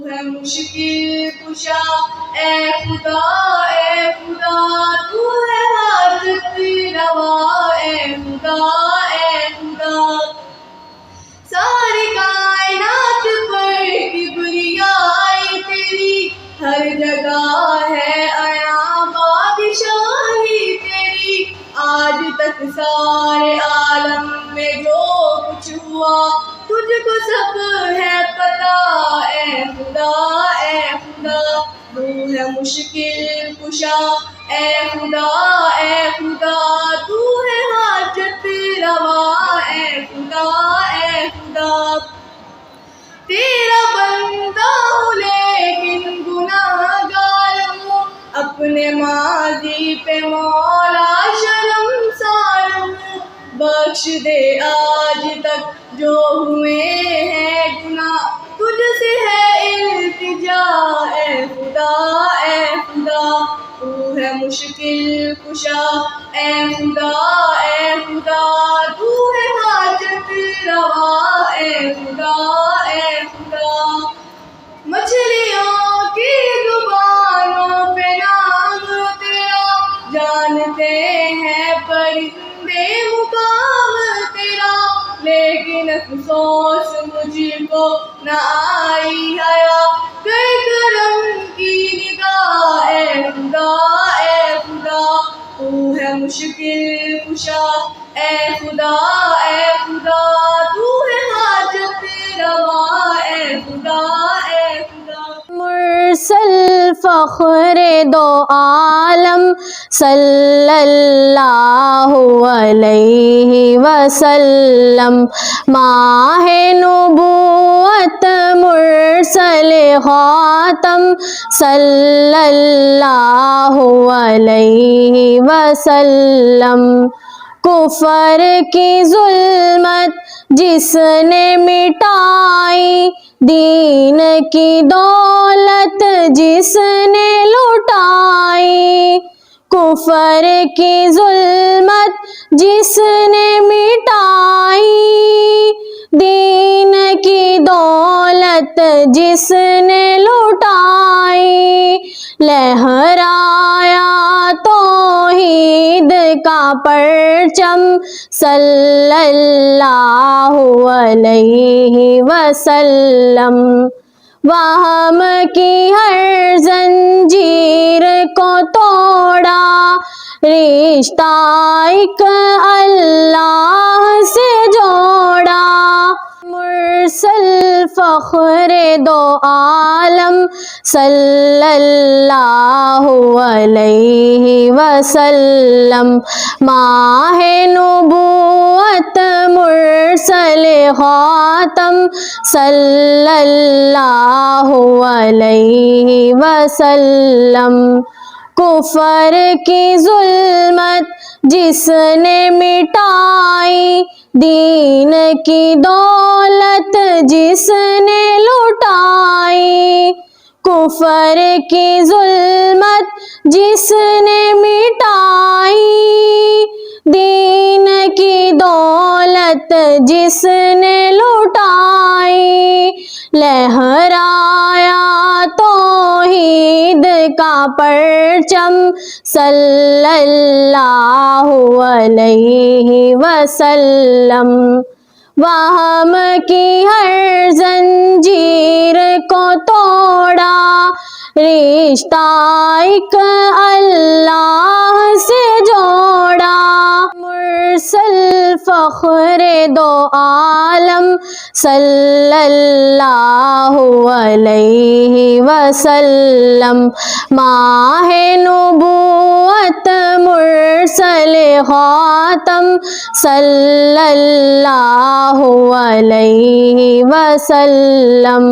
ہے مشکل کشا اے خدا تو ہے حاجت روا اے خدا ساری کائنات پر کبریائی تیری ہر جگہ ہے عیاں بادشاہی تیری آج تک سارے عالم میں جو کچھ ہوا تجھ کو سب ہے پتا اے خدا تو ہے مشکل کشا اے خدا تو ہے حاجت روا اے خدا تیرا بندہ ہوں لیکن گناہ گار ہوں اپنے ماضی پہ مولا شرمسار ہوں بخش دے آج تک جو ہوئے ہیں گناہ تجھ سے ہے التجا اے خدا تو ہے مشکل کشا اے خدا تو ہے حاجت روا اے خدا مچھلیوں کی زبانوں پہ نام تیرا جانتے ہیں پرندے مقام تیرا لیکن افسوس مجھ کو نہ آئی حیا کر کرم کی نگاہ اے خدا تو ہے مشکل کشا اے خدا تو ہے حاجت روا اے خدا مرسل فخر دو عالم صلی اللہ علیہ وسلم ماہ نبوت مرسل خاتم صلی اللہ علیہ وسلم کفر کی ظلمت جس نے مٹائی دین کی دولت جس نے لٹائی کفر کی ظلمت جس نے مٹائی دین کی دولت جس نے لٹائی لہرایا توحید کا پرچم صلی اللہ علیہ وسلم وہم کی ہر زنجیر کو توڑا رشتہ ایک اللہ سے جوڑا مرسل فخر دو عالم صلی اللہ علیہ وسلم ماہ نبوت مرسل خاتم صلی اللہ علیہ وسلم کفر کی ظلمت جس نے مٹائی دین کی دولت جس نے لٹائی کفر کی ظلمت جس نے مٹائی دین کی دولت جس نے لٹائی لہرایا توحید کا پرچم صلی اللہ علیہ وسلم وہم کی ہر زنجیر کو توڑا رشتہ ایک اللہ سے جوڑا مرسل فخر دو عالم صلی اللہ علیہ وسلم ماہ نبوت مرسل خاتم صلی اللہ علیہ وسلم